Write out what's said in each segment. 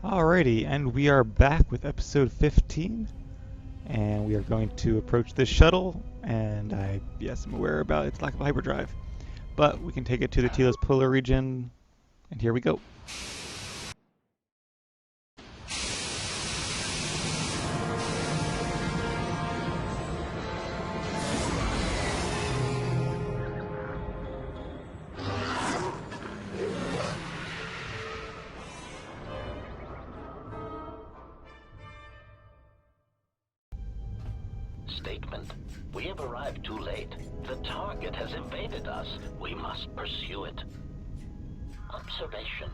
Alrighty, and we are back with episode 15, and we are going to approach this shuttle, and yes, I'm aware about its lack of hyperdrive, but we can take it to the Telos polar region, and here we go. Statement. We have arrived too late. The target has invaded us. We must pursue it. Observation.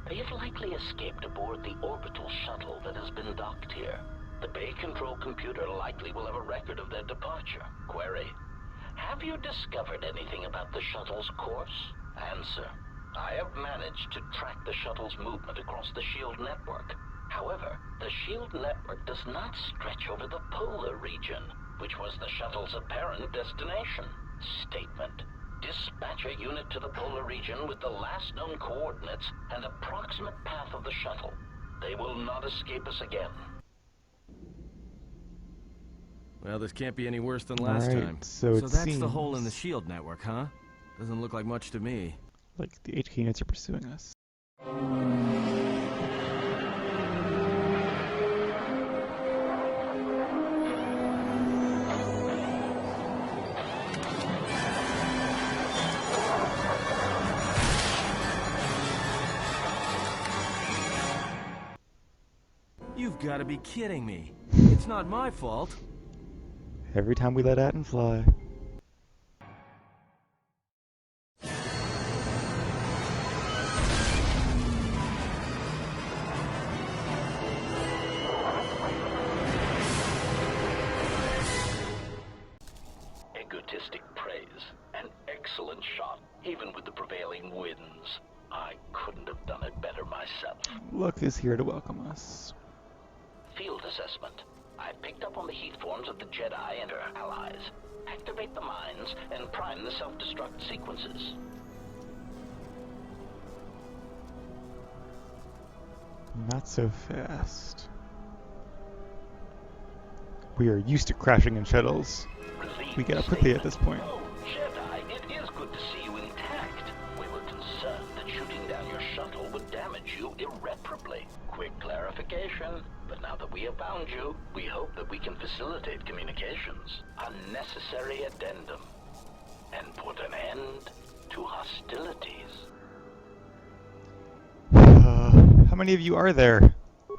They have likely escaped aboard the orbital shuttle that has been docked here. The bay control computer likely will have a record of their departure. Query. Have you discovered anything about the shuttle's course? Answer. I have managed to track the shuttle's movement across the SHIELD network. However, the SHIELD network does not stretch over the polar region, which was the shuttle's apparent destination. Statement. Dispatch a unit to the polar region with the last known coordinates and approximate path of the shuttle. They will not escape us again. Well, this can't be any worse than last time. So that's the hole in the SHIELD network, huh? Doesn't look like much to me. Like the HK units are pursuing us. You've got to be kidding me. It's not my fault. Every time we let Atten fly. Egotistic praise. An excellent shot, even with the prevailing winds. I couldn't have done it better myself. Luck is here to welcome us. Field assessment. I picked up on the heat forms of the Jedi and her allies. Activate the mines and prime the self-destruct sequences. Not so fast. We are used to crashing in shuttles. We gotta put the at this point. Oh, Jedi, it is good to see you intact. We were concerned that shooting down your shuttle would damage you irreparably. Quick clarification, but now that we have found you, we hope that we can facilitate communications. Unnecessary addendum. And put an end to hostilities. How many of you are there?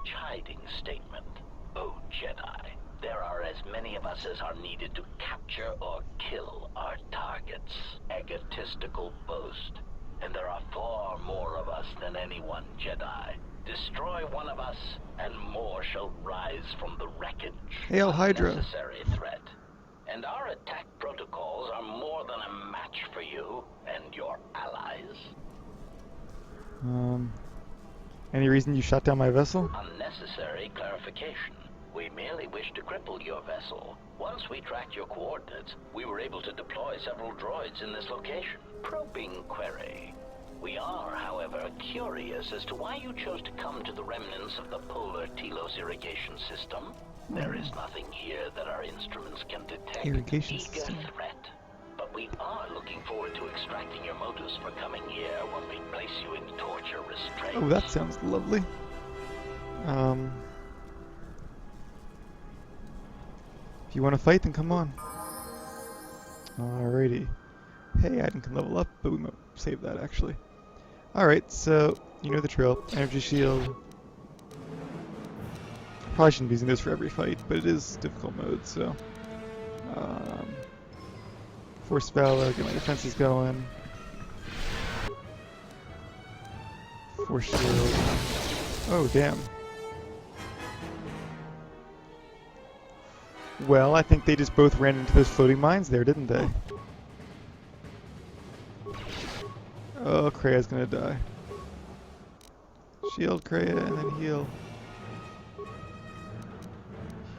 Chiding statement. Oh, Jedi, there are as many of us as are needed to capture or kill our targets. Egotistical boast. And there are far more of us than any one Jedi. Destroy one of us, and more shall rise from the wreckage. Hail Hydra. Unnecessary threat. And our attack protocols are more than a match for you and your allies. Any reason you shot down my vessel? Unnecessary clarification. We merely wish to cripple your vessel. Once we tracked your coordinates, we were able to deploy several droids in this location. Probing query. We are, however, curious as to why you chose to come to the remnants of the polar Telos irrigation system. There is nothing here that our instruments can detect. Irrigation Eager system. threat. But we are looking forward to extracting your motives for coming here when we place you in torture restraints. Oh, that sounds lovely. If you want to fight, then come on. Alrighty. Hey, Aiden can level up, but we might save that actually. Alright, so you know the drill. Energy shield. Probably shouldn't be using this for every fight, but it is difficult mode, so. Force Valor, get my defenses going. Force shield. Oh, damn. Well, I think they just both ran into those floating mines there, didn't they? Oh, Krea's gonna die. Shield Krea and then heal.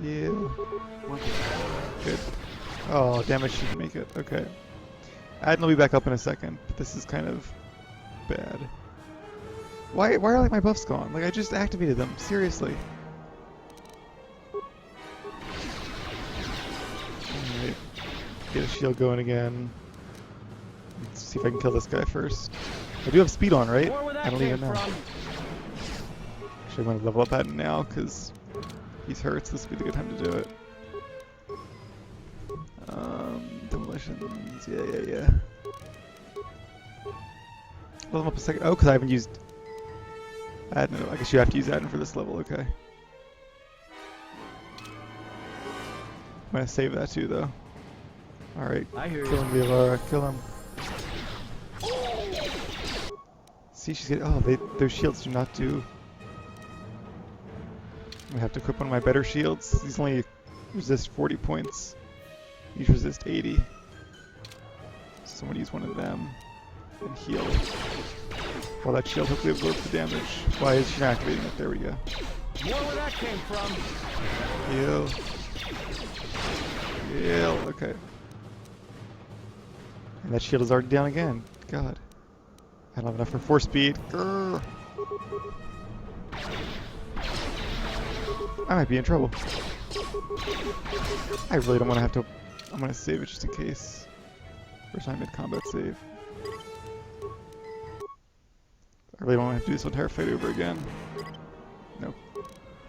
Heal. Good. Oh, damn it, she didn't make it. Okay. Adden will be back up in a second, but this is kind of bad. Why are like my buffs gone? Like I just activated them. Seriously. Alright. Get a shield going again. Let's see if I can kill this guy first. I do have speed on, right? I don't even know. Actually, I'm going to level up at him now because he's hurt, so this would be the good time to do it. Demolitions, yeah. Level him up a second. Oh, because I haven't used Admin. I guess you have to use Admin for this level, okay. I'm going to save that too, though. Alright, kill him, Vielara, kill him. See, she's getting. Oh, those shields do not do. I have to equip one of my better shields. These only resist 40 points. These resist 80. So I'm gonna use one of them and heal. While that shield hopefully absorbs the damage. Why is she not activating it? There we go. More where that came from. Heal. Heal. Okay. And that shield is already down again. God. I don't have enough for force speed. Grr. I might be in trouble. I really don't want to have to. I'm going to save it just in case. First time mid-combat save. I really don't want to have to do this entire fight over again. Nope.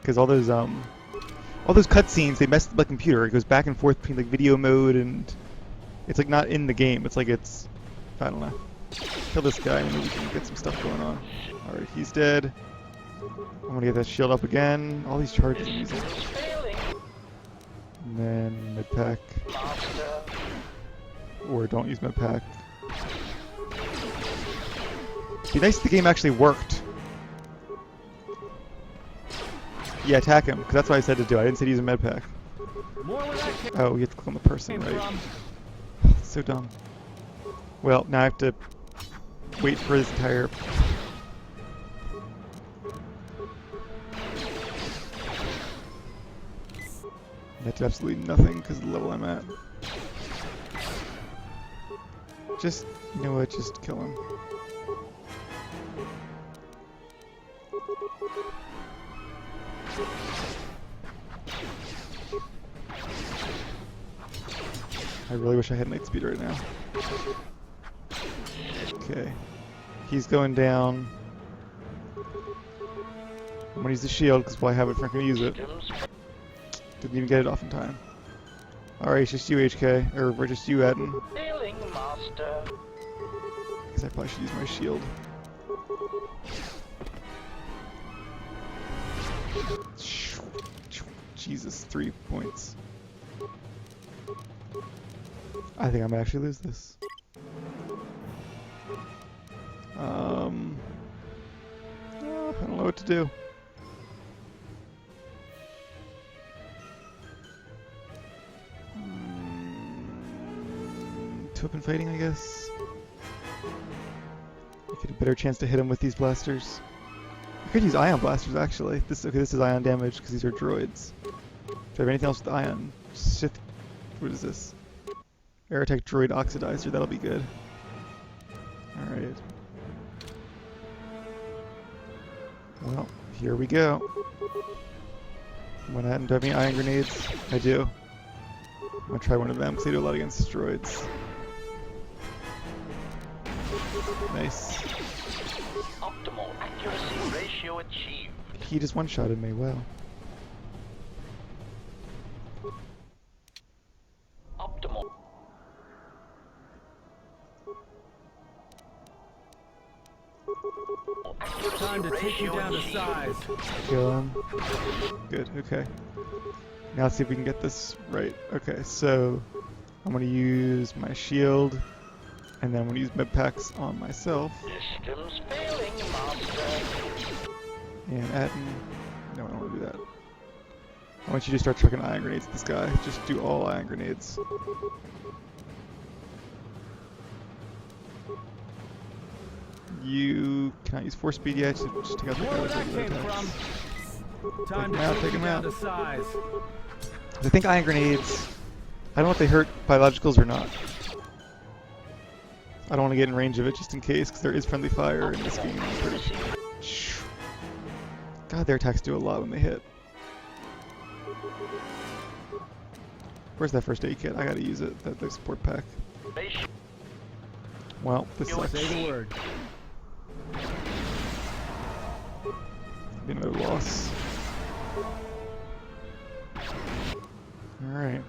Because all those cutscenes, they mess with the computer. It goes back and forth between like video mode and it's like not in the game. It's like it's, I don't know. Kill this guy and maybe we can get some stuff going on. Alright, he's dead. I'm gonna get that shield up again. All these charges I'm using. And then mid-pack. Or don't use mid-pack. It'd be nice if the game actually worked. Yeah, attack him, because that's what I said to do. I didn't say to use a med-pack. Oh, we have to click on the person, right? That's so dumb. Well, now I have to wait for this entire... That did absolutely nothing because of the level I'm at. Just, you know what, just kill him. I really wish I had night speed right now. Okay. He's going down. I'm gonna use the shield because why have it if I'm gonna use it? Didn't even get it off in time. Alright, it's just you, HK. Or we're just you, Adden. Guess I probably should use my shield. Jesus, 3 points. I think I might actually lose this. I don't know what to do. Two-weapon fighting, I guess. I get a better chance to hit him with these blasters. I could use ion blasters, actually. This is ion damage because these are droids. Do I have anything else with ion? Shit. What is this? Air attack droid oxidizer. That'll be good. Alright. Well, here we go. Do I have any ion grenades? I do. I'm gonna try one of them because they do a lot against droids. Nice. Optimal accuracy ratio achieved. He just one-shotted me, wow. Optimal. Time to take you down to size. Kill him. Good, okay. Now let's see if we can get this right. Okay, so I'm gonna use my shield, and then I'm gonna use med packs on myself. Systems failing, master. And Atten. No, I don't want to do that. I want you to start chucking ion grenades at this guy. Just do all ion grenades. You cannot use force speed yet, so just take out the guy with regular attacks. Take him out. I think ion grenades, I don't know if they hurt biologicals or not. I don't want to get in range of it just in case, because there is friendly fire in this game. God, their attacks do a lot when they hit. Where's that first aid kit? I gotta use it. That support pack. Well, this sucks. Say the word. Be no loss. Alright.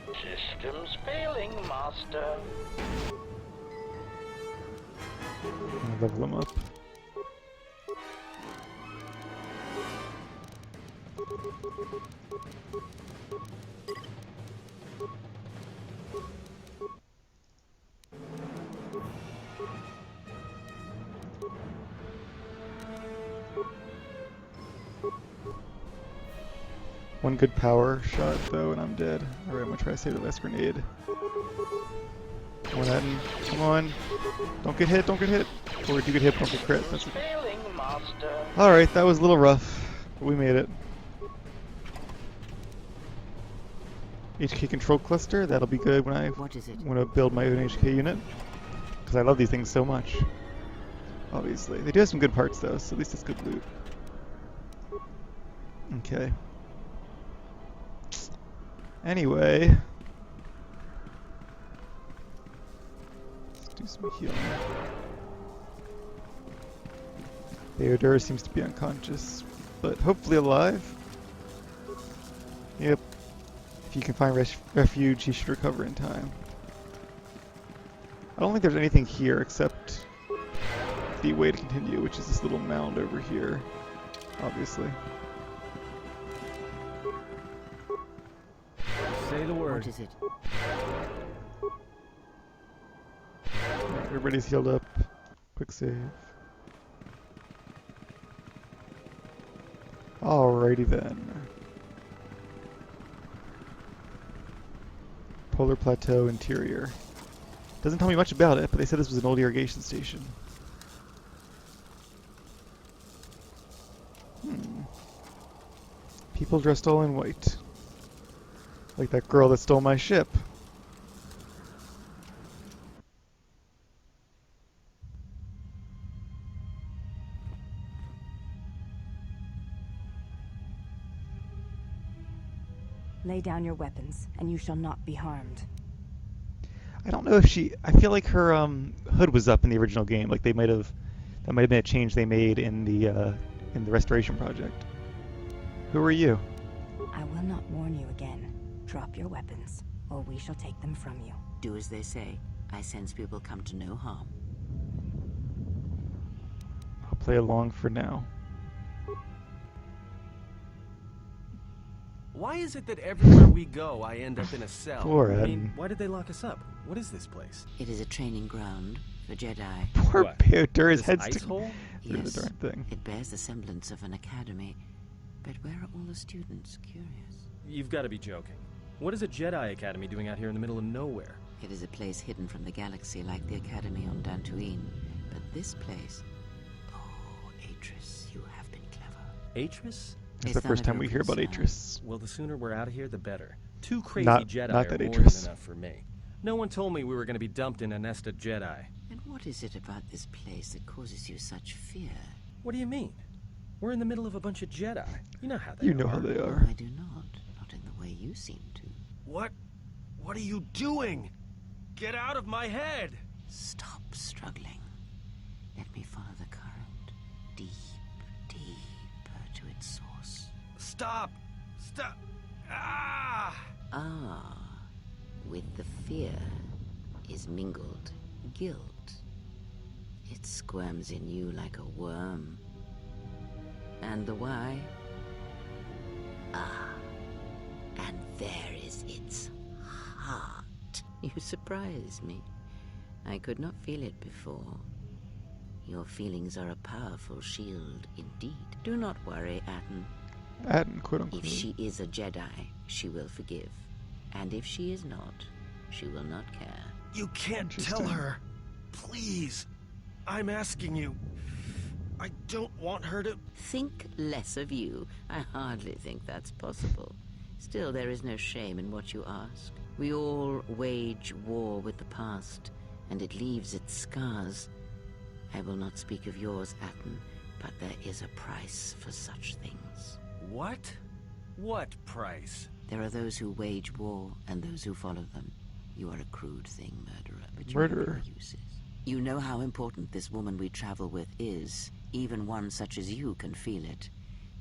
Systems failing, Master. I'll level them up. One good power shot though and I'm dead. Alright, I'm gonna try to save the last grenade. Come on, Atten. Come on. Don't get hit, don't get hit. Or if you get hit, don't get crit. That's it. Alright, that was a little rough, but we made it. HK control cluster, that'll be good when I want to build my own HK unit. Because I love these things so much. Obviously. They do have some good parts though, so at least it's good loot. Okay. Anyway. Let's do some healing. Theodore seems to be unconscious, but hopefully alive. Yep. If you can find refuge, he should recover in time. I don't think there's anything here except the way to continue, which is this little mound over here, obviously. Say the word. What is it? Right, everybody's healed up. Quick save. Alrighty then. Polar Plateau interior. Doesn't tell me much about it, but they said this was an old irrigation station. People dressed all in white. Like that girl that stole my ship. Lay down your weapons, and you shall not be harmed. I don't know if she... I feel like her hood was up in the original game. Like they might have... That might have been a change they made in the restoration project. Who are you? I will not warn you again. Drop your weapons, or we shall take them from you. Do as they say. I sense we will come to no harm. I'll play along for now. Why is it that everywhere we go, I end up in a cell? Poor I Atten. mean, why did they lock us up? What is this place? It is a training ground for Jedi. Poor What? Theodore, his This head's ice sticking hole? through Yes, the darn thing. it bears the semblance of an academy. But where are all the students? Curious. You've got to be joking. What is a Jedi Academy doing out here in the middle of nowhere? It is a place hidden from the galaxy like the academy on Dantooine. But this place... Oh, Atris, you have been clever. Atris? It's It's the none first of time your we hear about concern. Atris. Well, the sooner we're out of here, the better. Two crazy Not Jedi that are more Atris. than enough for me. No one told me we were going to be dumped in a nest of Jedi. And what is it about this place that causes you such fear? What do you mean? We're in the middle of a bunch of Jedi. You know how they You are. know how they Oh, are. I do not. Not in the way you seem to. What? What are you doing? Get out of my head! Stop struggling. Let me follow the current. Deep, deeper to its source. Stop! Stop! Ah! Ah, with the fear is mingled guilt. It squirms in you like a worm. And the why? Ah, and there is its heart. You surprise me. I could not feel it before. Your feelings are a powerful shield indeed. Do not worry, Atten. Atten, quote unquote. If she is a Jedi, she will forgive. And if she is not, she will not care. You can't tell Interesting. her. Please. I'm asking you. I don't want her to... Think less of you. I hardly think that's possible. Still, there is no shame in what you ask. We all wage war with the past, and it leaves its scars. I will not speak of yours, Atten, but there is a price for such things. What? What price? There are those who wage war and those who follow them. You are a crude thing, murderer, but you Murderer. know your uses. You know how important this woman we travel with is. Even one such as you can feel it.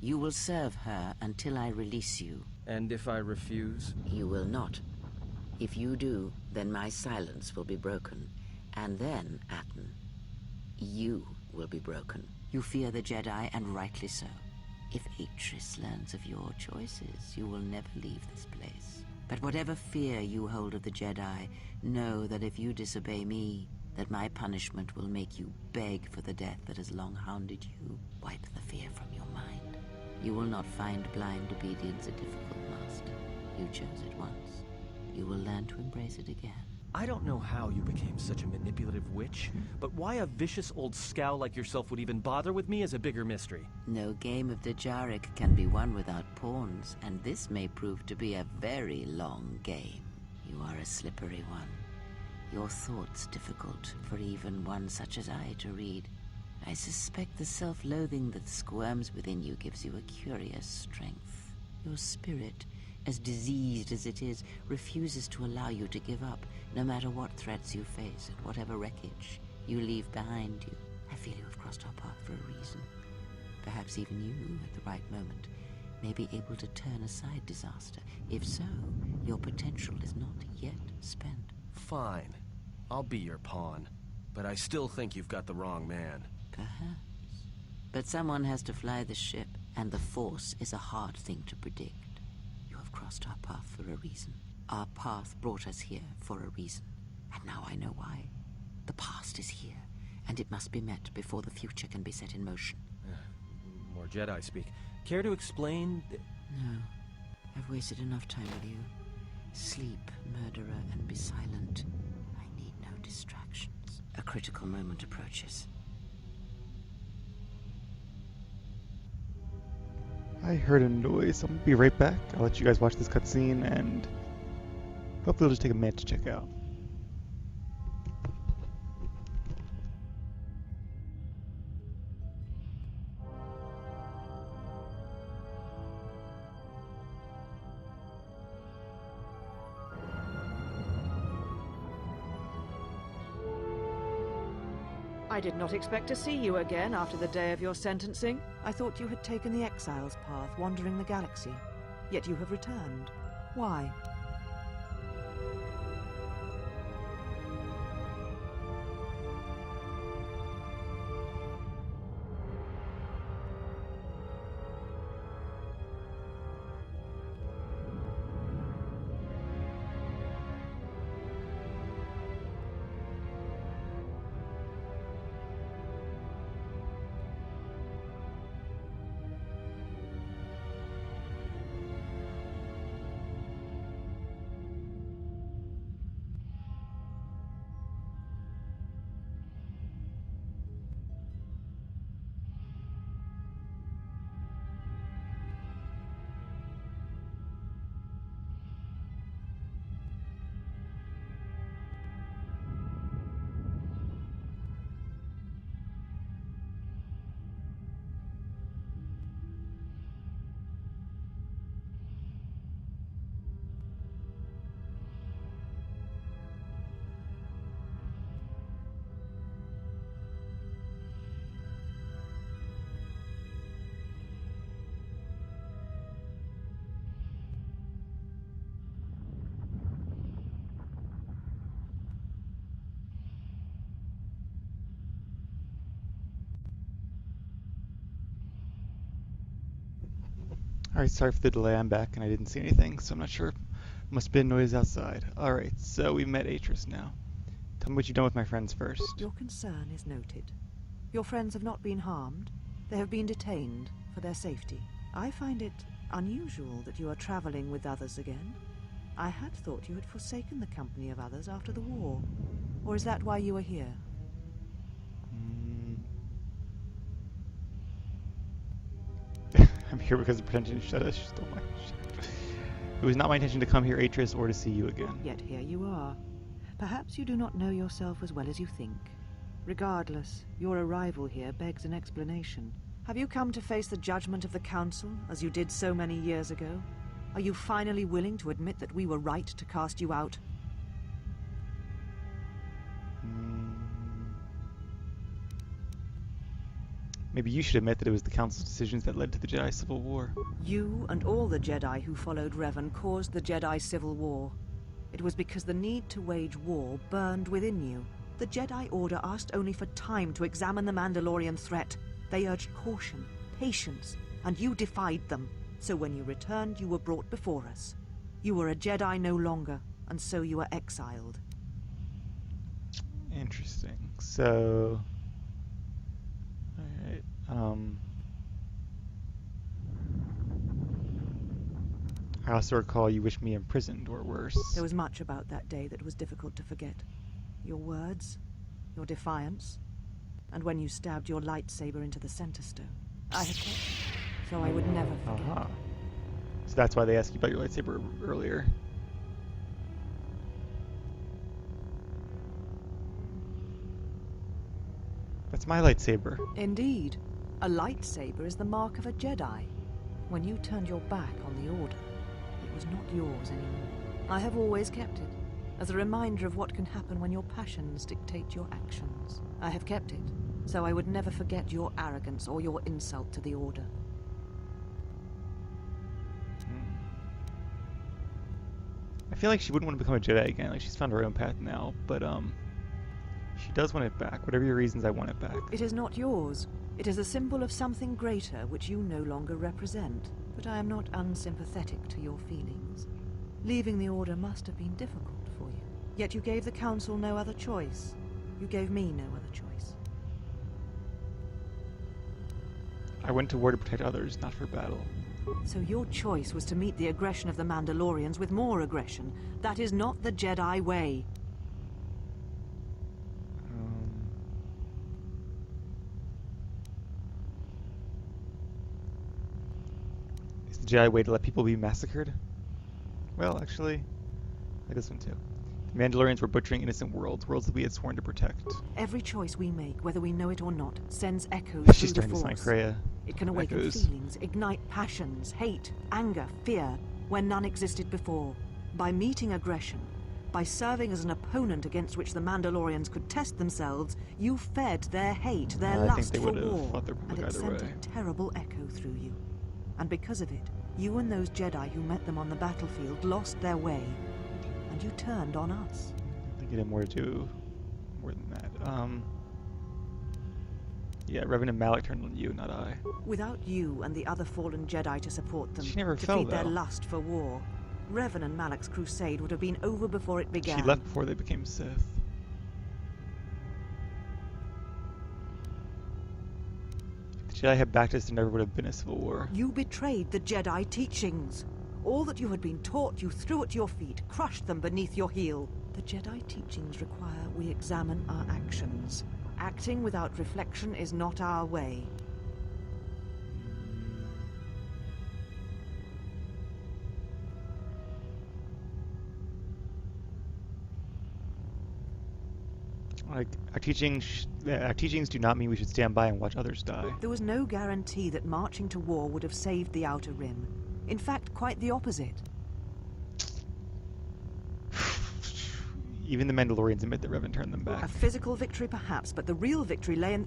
You will serve her until I release you. And if I refuse? You will not. If you do, then my silence will be broken. And then, Atten, you will be broken. You fear the Jedi, and rightly so. If Atris learns of your choices, you will never leave this place. But whatever fear you hold of the Jedi, know that if you disobey me, that my punishment will make you beg for the death that has long hounded you. Wipe the fear from your mind. You will not find blind obedience a difficult master. You chose it once. You will learn to embrace it again. I don't know how you became such a manipulative witch, but why a vicious old scowl like yourself would even bother with me is a bigger mystery. No game of Dajaric can be won without pawns, and this may prove to be a very long game. You are a slippery one. Your thoughts difficult for even one such as I to read. I suspect the self-loathing that squirms within you gives you a curious strength. Your spirit, as diseased as it is, refuses to allow you to give up, no matter what threats you face and whatever wreckage you leave behind you. I feel you have crossed our path for a reason. Perhaps even you, at the right moment, may be able to turn aside disaster. If so, your potential is not yet spent. Fine. I'll be your pawn. But I still think you've got the wrong man. Perhaps. But someone has to fly the ship, and the Force is a hard thing to predict. You have crossed our path for a reason. Our path brought us here for a reason. And now I know why. The past is here, and it must be met before the future can be set in motion. More Jedi speak. Care to explain? No. I've wasted enough time with you. Sleep, murderer, and be silent. I need no distractions. A critical moment approaches. I heard a noise. I'm gonna be right back. I'll let you guys watch this cutscene, and hopefully it'll just take a minute to check out. I did not expect to see you again after the day of your sentencing. I thought you had taken the Exile's path, wandering the galaxy. Yet you have returned. Why? Alright, sorry for the delay. I'm back and I didn't see anything, so I'm not sure. Must have been noise outside. Alright, so we met Atris now. Tell me what you've done with my friends first. Your concern is noted. Your friends have not been harmed. They have been detained for their safety. I find it unusual that you are traveling with others again. I had thought you had forsaken the company of others after the war. Or is that why you are here? I'm here because the pretension shut us. She stole my shit. It was not my intention to come here, Atris, or to see you again. Yet here you are. Perhaps you do not know yourself as well as you think. Regardless, your arrival here begs an explanation. Have you come to face the judgment of the Council, as you did so many years ago? Are you finally willing to admit that we were right to cast you out? Maybe you should admit that it was the Council's decisions that led to the Jedi Civil War. You and all the Jedi who followed Revan caused the Jedi Civil War. It was because the need to wage war burned within you. The Jedi Order asked only for time to examine the Mandalorian threat. They urged caution, patience, and you defied them. So when you returned, you were brought before us. You were a Jedi no longer, and so you were exiled. Interesting. So... Alright, I also recall you wished me imprisoned, or worse. There was much about that day that was difficult to forget. Your words, your defiance, and when you stabbed your lightsaber into the center stone. I had kept it, so I would never forget. Uh-huh. So that's why they asked you about your lightsaber earlier. That's my lightsaber. Indeed. A lightsaber is the mark of a Jedi. When you turned your back on the Order, it was not yours anymore. I have always kept it, as a reminder of what can happen when your passions dictate your actions. I have kept it, so I would never forget your arrogance or your insult to the Order. I feel like she wouldn't want to become a Jedi again. Like, she's found her own path now, but she does want it back. Whatever your reasons, I want it back. It is not yours. It is a symbol of something greater which you no longer represent. But I am not unsympathetic to your feelings. Leaving the Order must have been difficult for you. Yet you gave the Council no other choice. You gave me no other choice. I went to war to protect others, not for battle. So your choice was to meet the aggression of the Mandalorians with more aggression. That is not the Jedi way. Is the Jedi way to let people be massacred? Well, actually, like this one too. The Mandalorians were butchering innocent worlds that we had sworn to protect. Every choice we make, whether we know it or not, sends echoes She's through the starting to Force. sign Kreia. It can awaken Echoes. feelings, ignite passions, hate, anger, fear, where none existed before. By meeting aggression, by serving as an opponent against which the Mandalorians could test themselves, you fed their hate, their I think lust they for would've war, fought the and Republic it either sent way. a terrible echo through you. And because of it, you and those Jedi who met them on the battlefield lost their way, and you turned on us. I think it had more to do more than that. Yeah, Revan and Malak turned on you, not I. Without you and the other fallen Jedi to support them, She never to fell, feed their though. lust for war, Revan and Malak's crusade would have been over before it began. She left before they became Sith. If the Jedi had backed us, there never would have been a civil war. You betrayed the Jedi teachings. All that you had been taught, you threw at your feet, crushed them beneath your heel. The Jedi teachings require we examine our actions. Acting without reflection is not our way. Like, our teachings do not mean we should stand by and watch others die. There was no guarantee that marching to war would have saved the Outer Rim. In fact, quite the opposite. Even the Mandalorians admit that Revan turned them back. A physical victory perhaps, but the real victory lay in...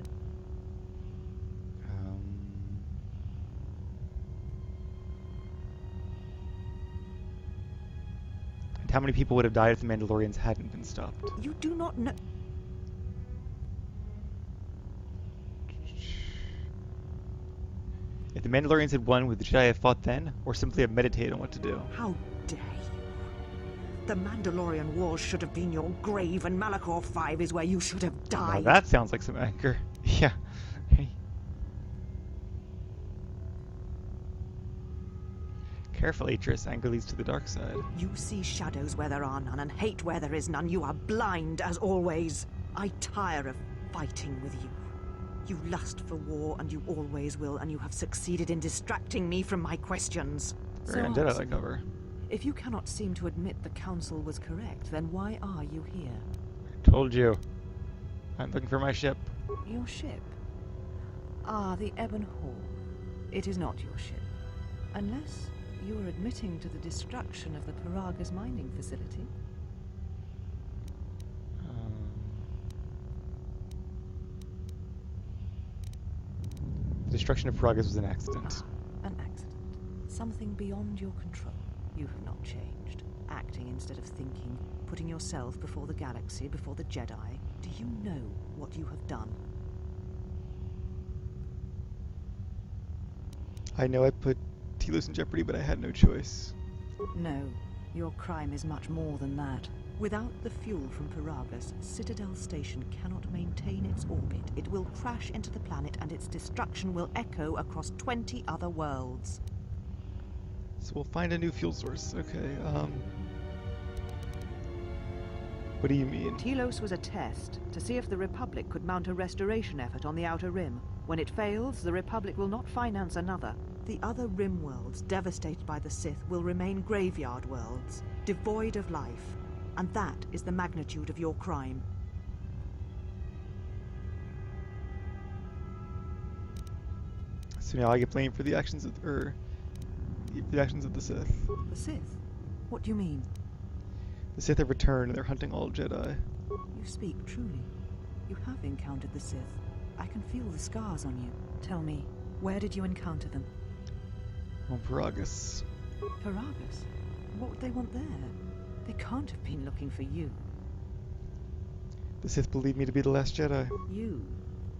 And how many people would have died if the Mandalorians hadn't been stopped? You do not know... If the Mandalorians had won, would the Jedi have fought then, or simply have meditated on what to do? How dare you? The Mandalorian Wars should have been your grave, and Malachor 5 is where you should have Now died. that sounds like some anger. Yeah. Hey. Careful, Atris. Anger leads to the dark side. You see shadows where there are none, and hate where there is none. You are blind, as always. I tire of fighting with you. You lust for war, and you always will, and you have succeeded in distracting me from my questions. Very So undead, I answer like me. cover. If you cannot seem to admit the Council was correct, then why are you here? Told you. I'm looking for my ship. Your ship? Ah, the Ebon Hawk. It is not your ship. Unless you are admitting to the destruction of the Paragas mining facility. The destruction of Paragas was an accident. An accident. Something beyond your control. You have not changed. Acting instead of thinking. Putting yourself before the galaxy, before the Jedi. Do you know what you have done? I know I put Telos in jeopardy, but I had no choice. No. Your crime is much more than that. Without the fuel from Paragas, Citadel Station cannot maintain its orbit. It will crash into the planet and its destruction will echo across 20 other worlds. So we'll find a new fuel source. Okay, what do you mean? Telos was a test to see if the Republic could mount a restoration effort on the Outer Rim. When it fails, the Republic will not finance another. The other Rim worlds, devastated by the Sith, will remain graveyard worlds, devoid of life. And that is the magnitude of your crime. So now I get blamed for the actions of the Sith. The Sith? What do you mean? The Sith have returned and they're hunting all Jedi. You speak truly. You have encountered the Sith. I can feel the scars on you. Tell me, where did you encounter them? On Paragas. Paragas? What would they want there? They can't have been looking for you. The Sith believe me to be the last Jedi. You?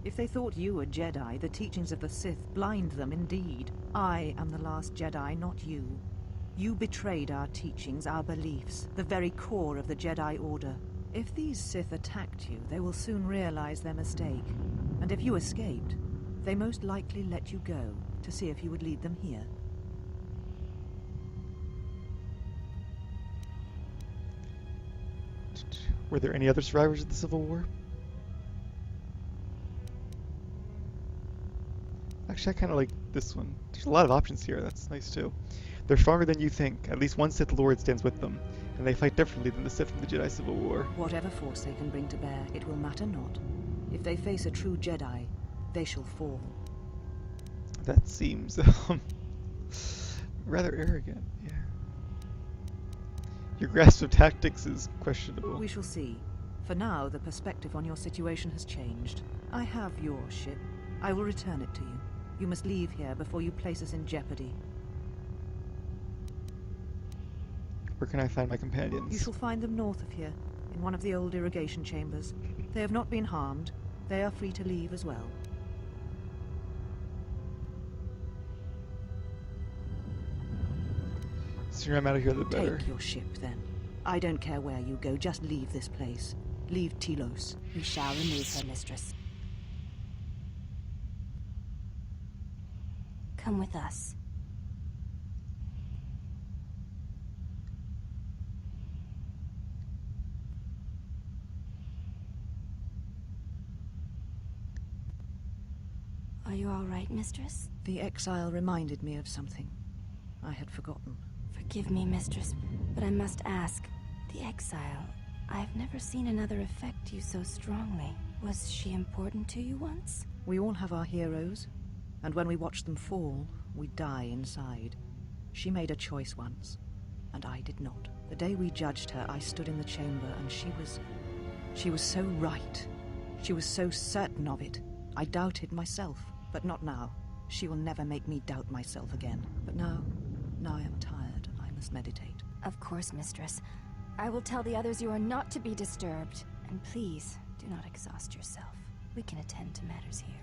If they thought you were Jedi, the teachings of the Sith blind them indeed. I am the last Jedi, not you. You betrayed our teachings, our beliefs, the very core of the Jedi Order. If these Sith attacked you, they will soon realize their mistake. And if you escaped, they most likely let you go to see if you would lead them here. Were there any other survivors of the Civil War? Actually, I kind of like this one. There's a lot of options here. That's nice too. They're stronger than you think. At least one Sith Lord stands with them, and they fight differently than the Sith in the Jedi Civil War. Whatever force they can bring to bear, it will matter not. If they face a true Jedi, they shall fall. That seems rather arrogant. Yeah. Your grasp of tactics is questionable. We shall see. For now, the perspective on your situation has changed. I have your ship. I will return it to you. You must leave here before you place us in jeopardy. Where can I find my companions? You shall find them north of here, in one of the old irrigation chambers. They have not been harmed. They are free to leave as well. The sooner I'm out of here, the better. Take your ship, then. I don't care where you go, just leave this place. Leave Telos. We shall remove her, mistress. Come with us. Are you all right, mistress? The exile reminded me of something I had forgotten. Forgive me, mistress, but I must ask. The exile. I've never seen another affect you so strongly. Was she important to you once? We all have our heroes, and when we watch them fall, we die inside. She made a choice once, and I did not. The day we judged her, I stood in the chamber, and she was so right. She was so certain of it. I doubted myself, but not now. She will never make me doubt myself again. But now I am tired. I must meditate. Of course, mistress. I will tell the others you are not to be disturbed. And please, do not exhaust yourself. We can attend to matters here.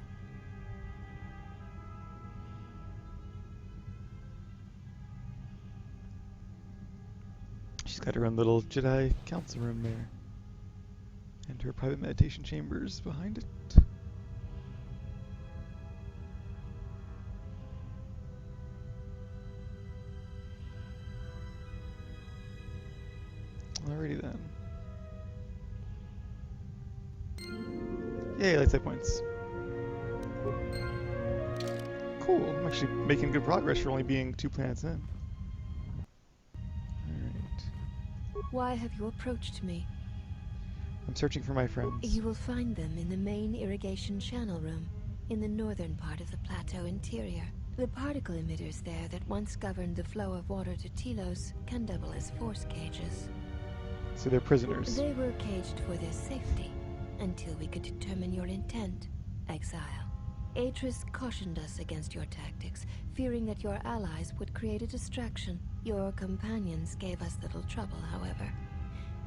She's got her own little Jedi council room there. And her private meditation chambers behind it. Alrighty then. Yay, light side points. Cool, I'm actually making good progress for only being 2 planets in. Alright. Why have you approached me? I'm searching for my friends. You will find them in the main irrigation channel room, in the northern part of the plateau interior. The particle emitters there that once governed the flow of water to Telos can double as force cages. So they're prisoners. They were caged for their safety, until we could determine your intent, exile. Atris cautioned us against your tactics, fearing that your allies would create a distraction. Your companions gave us little trouble, however.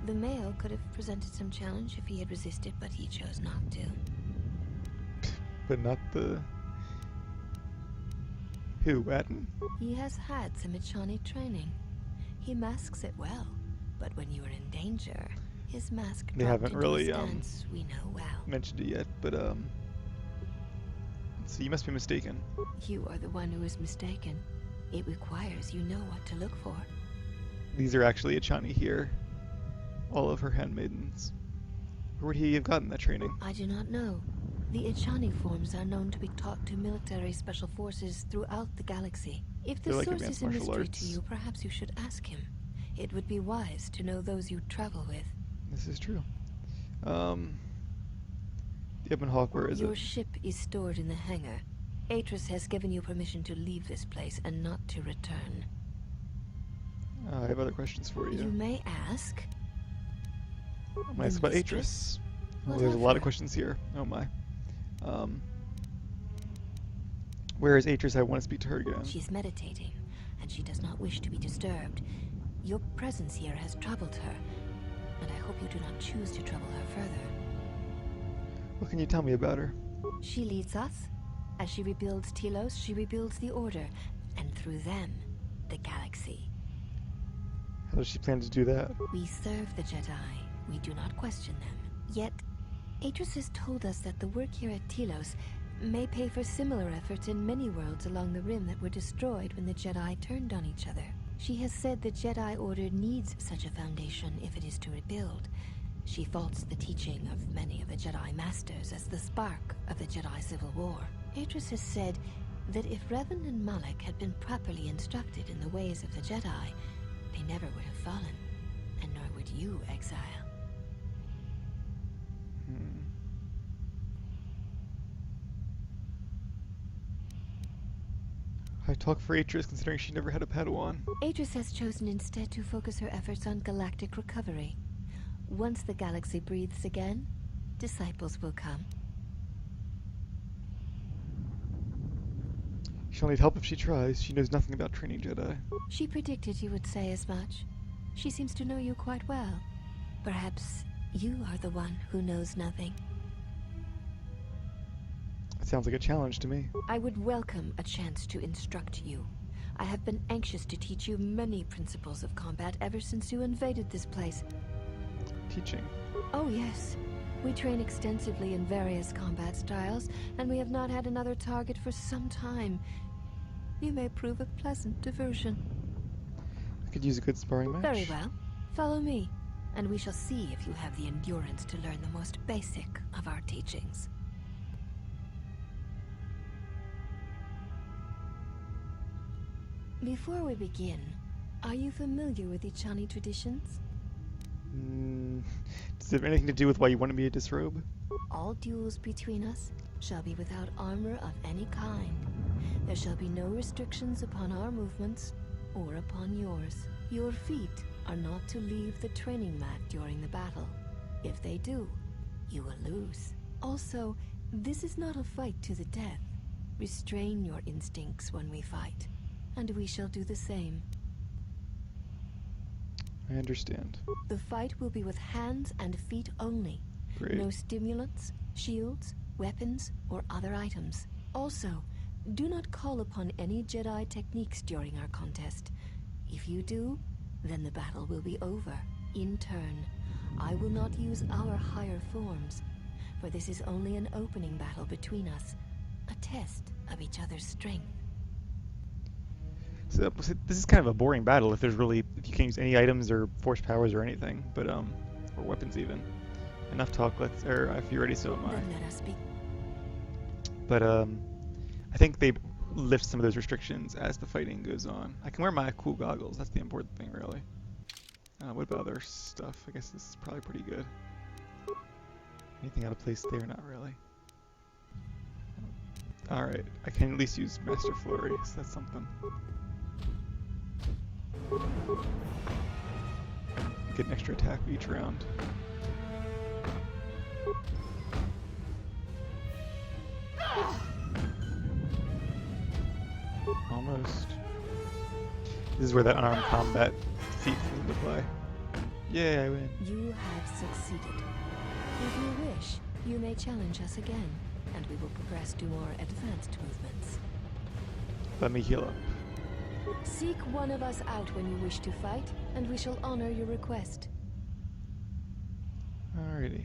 The male could have presented some challenge if he had resisted, but he chose not to. But not the... Who, Atten? He has had some Echani training. He masks it well, but when you are in danger, his mask They dropped haven't into really, a stance we know well. mentioned it yet, but, so you must be mistaken. You are the one who is mistaken. It requires you know what to look for. These are actually Echani here. All of her handmaidens. Where would he have gotten that training? I do not know. The Echani forms are known to be taught to military special forces throughout the galaxy. If the They're like source is advanced a martial mystery arts. to you, perhaps you should ask him. It would be wise to know those you travel with. This is true. The Ebon Hawk, where is Your it? ship is stored in the hangar. Atris has given you permission to leave this place and not to return. I have other questions for you. You may ask. I'm gonna ask about Atris. What There's a of lot her? of questions here. Oh my. Where is Atris? I want to speak to her again. She's meditating, and she does not wish to be disturbed. Your presence here has troubled her, and I hope you do not choose to trouble her further. What can you tell me about her? She leads us. As she rebuilds Telos, she rebuilds the Order, and through them, the galaxy. How does she plan to do that? We serve the Jedi. We do not question them. Yet, Atris has told us that the work here at Telos may pay for similar efforts in many worlds along the Rim that were destroyed when the Jedi turned on each other. She has said the Jedi Order needs such a foundation if it is to rebuild. She faults the teaching of many of the Jedi Masters as the spark of the Jedi Civil War. Atris has said that if Revan and Malak had been properly instructed in the ways of the Jedi, they never would have fallen, and nor would you, Exile. I talk for Atris considering she never had a Padawan. Atris has chosen instead to focus her efforts on galactic recovery. Once the galaxy breathes again, disciples will come. She'll need help if she tries. She knows nothing about training Jedi. She predicted you would say as much. She seems to know you quite well. Perhaps you are the one who knows nothing. It sounds like a challenge to me. I would welcome a chance to instruct you. I have been anxious to teach you many principles of combat ever since you invaded this place. Teaching. Oh yes. We train extensively in various combat styles, and we have not had another target for some time. You may prove a pleasant diversion. I could use a good sparring match. Very well. Follow me, and we shall see if you have the endurance to learn the most basic of our teachings. Before we begin, are you familiar with Echani traditions? Does it have anything to do with why you wanted me to disrobe? All duels between us shall be without armor of any kind. There shall be no restrictions upon our movements or upon yours. Your feet are not to leave the training mat during the battle. If they do, you will lose. Also, this is not a fight to the death. Restrain your instincts when we fight, and we shall do the same. I understand. The fight will be with hands and feet only. Great. No stimulants, shields, weapons, or other items. Also, do not call upon any Jedi techniques during our contest. If you do, then the battle will be over. In turn, I will not use our higher forms, for this is only an opening battle between us, a test of each other's strength. So this is kind of a boring battle if you can't use any items or force powers or anything, but or weapons even. Enough talk. If you're ready, so am I. Then let us be. But I think they lift some of those restrictions as the fighting goes on. I can wear my cool goggles. That's the important thing, really. What about other stuff? I guess this is probably pretty good. Anything out of place there? Not really. Alright, I can at least use Master Flurry, so that's something. Get an extra attack each round. Almost. This is where that unarmed combat feat comes into play. Yay, I win. You have succeeded. If you wish, you may challenge us again, and we will progress to more advanced movements. Let me heal up. Seek one of us out when you wish to fight, and we shall honor your request. Alrighty.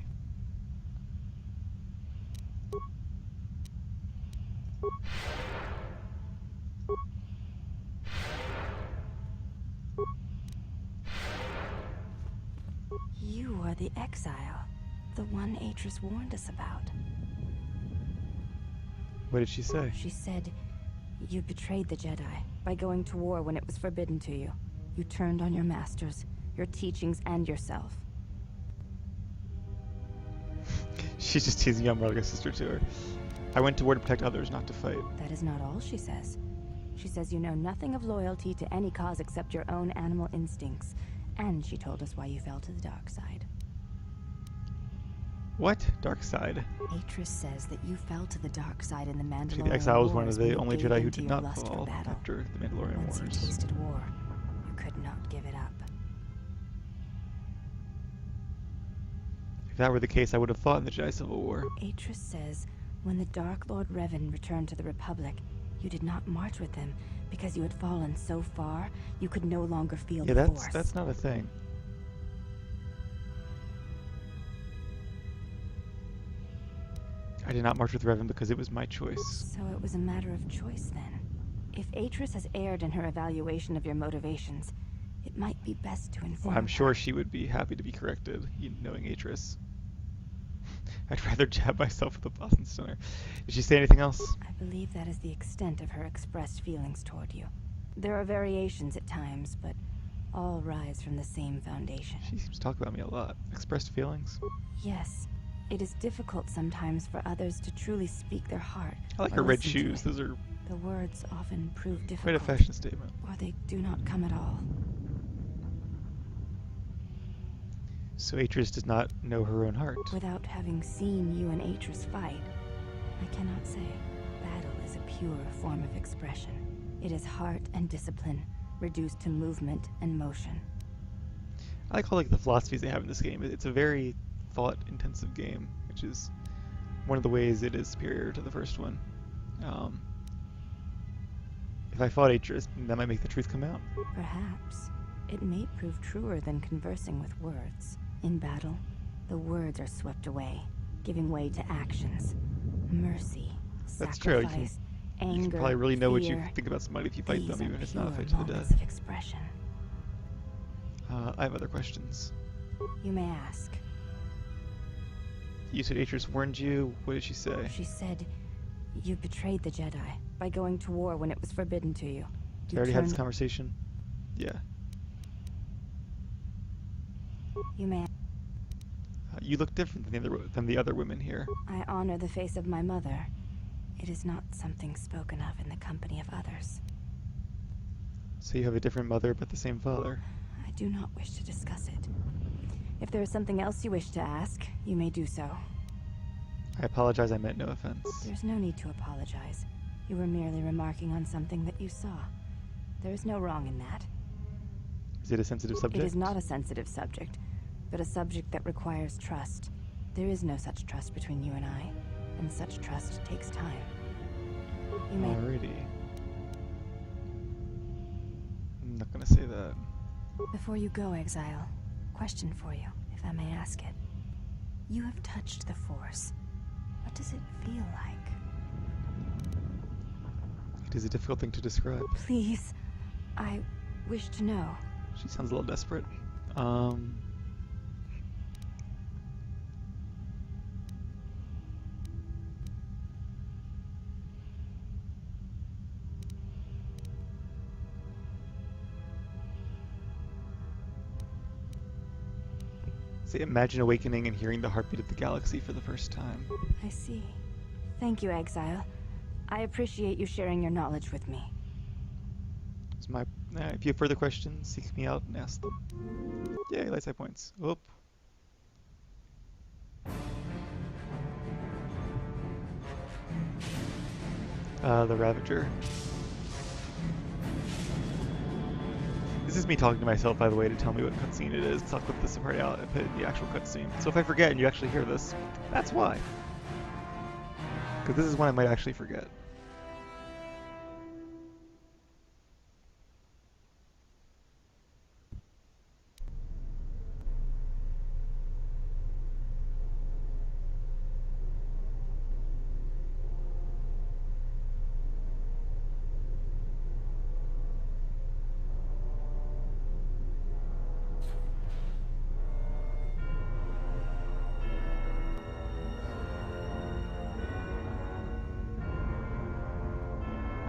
You are the exile, the one Atris warned us about. What did she say? She said, you betrayed the Jedi by going to war when it was forbidden to you. You turned on your masters, your teachings, and yourself. She's just teasing you. I'm more like a sister to her. I went to war to protect others, not to fight. That is not all she says. She says you know nothing of loyalty to any cause except your own animal instincts. And she told us why you fell to the dark side. What? Dark side? Atris says that you fell to the dark side in the Mandalorian See, the exile was one Wars of when the you only gave Jedi who into did your not lust for fall battle. after the Mandalorian Once Wars. you tasted war, you could not give it up. If that were the case, I would have fought in the Jedi Civil War. Atris says when the Dark Lord Revan returned to the Republic, you did not march with him because you had fallen so far you could no longer feel Yeah, the Force. that's not a thing. I did not march with Revan because it was my choice. So it was a matter of choice then. If Atris has erred in her evaluation of your motivations, it might be best to inform I'm sure her. she would be happy to be corrected, knowing Atris. I'd rather jab myself with a Boston Stunner. Did she say anything else? I believe that is the extent of her expressed feelings toward you. There are variations at times, but all rise from the same foundation. She seems to talk about me a lot. Expressed feelings. Yes, it is difficult sometimes for others to truly speak their heart. I like or her red listen to shoes. it. Those are The words often prove quite difficult. a fashion statement. Or they do not come at all. So Atris does not know her own heart. Without having seen you and Atris fight, I cannot say. Battle is a pure form of expression. It is heart and discipline, reduced to movement and motion. I like all the philosophies they have in this game. It's a very thought-intensive game, which is one of the ways it is superior to the first one. If I fought Atris, that might make the truth come out. Perhaps it may prove truer than conversing with words. In battle, the words are swept away, giving way to actions. Mercy, That's true. sacrifice, You anger, can probably really know what you fear. think about somebody if you fight These them, are even if it's not a pure fight to the moments death. of expression. I have other questions. You may ask. You said Atris warned you. What did she say? She said, you betrayed the Jedi by going to war when it was forbidden to you. Did I You already have this turned- conversation? Yeah. You may. You look different than the other women here. I honor the face of my mother. It is not something spoken of in the company of others. So you have a different mother but the same father. I do not wish to discuss it. If there is something else you wish to ask, you may do so. I apologize, I meant no offense. There's no need to apologize. You were merely remarking on something that you saw. There is no wrong in that. Is it a sensitive subject? It is not a sensitive subject, but a subject that requires trust. There is no such trust between you and I, and such trust takes time. You may. Alrighty. I'm not gonna say that. Before you go, Exile, question for you, if I may ask it. You have touched the Force. What does it feel like? It is a difficult thing to describe. Please, I wish to know. She sounds a little desperate. Say, imagine awakening and hearing the heartbeat of the galaxy for the first time. I see. Thank you, Exile. I appreciate you sharing your knowledge with me. It's my. If you have further questions, seek me out and ask them. Yay, light side points. Oop. The Ravager. This is me talking to myself, by the way, to tell me what cutscene it is. So I'll clip this part out and put it in the actual cutscene. So if I forget and you actually hear this, that's why. Because this is one I might actually forget.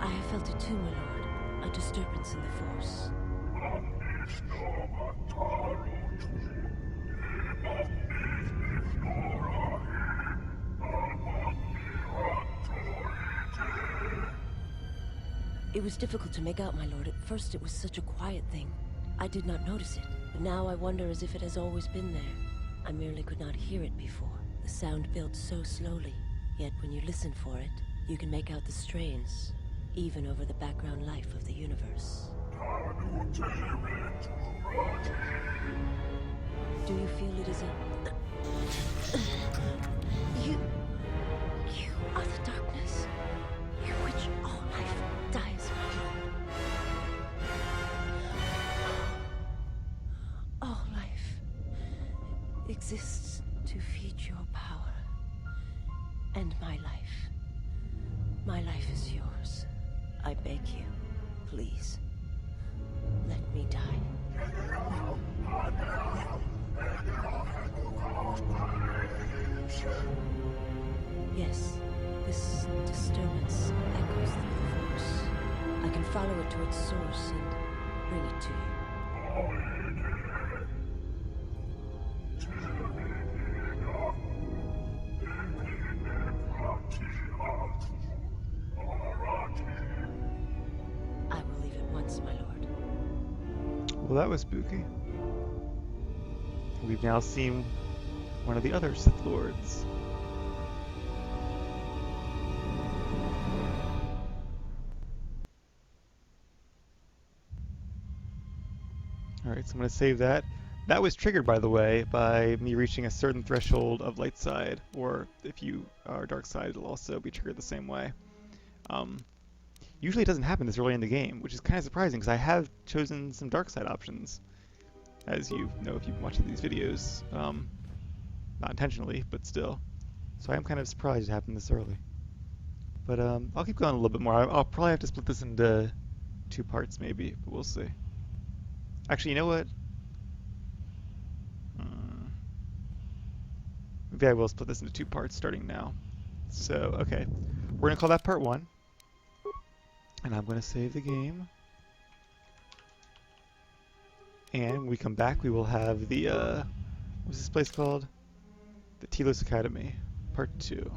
I have felt it too, my lord. A disturbance in the Force. It was difficult to make out, my lord. At first it was such a quiet thing. I did not notice it, but now I wonder as if it has always been there. I merely could not hear it before. The sound built so slowly, yet when you listen for it, you can make out the strains, even over the background life of the universe. Do you feel it is a... You are the darkness, in which all life dies. All life exists to feed your power. And my life is yours. I beg you, please, let me die. Yes, this disturbance echoes through the Force. I can follow it to its source and bring it to you. I will leave at once, my lord. Well, that was spooky. We've now seen one of the other Sith Lords. Alright, so I'm going to save that. That was triggered, by the way, by me reaching a certain threshold of light side, or if you are dark side, it'll also be triggered the same way. Usually it doesn't happen this early in the game, which is kind of surprising, because I have chosen some dark side options, as you know if you've been watching these videos. Not intentionally, but still. So I am kind of surprised it happened this early. But I'll keep going a little bit more. I'll probably have to split this into 2 parts maybe, but we'll see. Actually, you know what? Maybe I will split this into 2 parts starting now. So, okay. We're going to call that part 1. And I'm going to save the game. And when we come back, we will have the, what's this place called? The Telos Academy, part 2.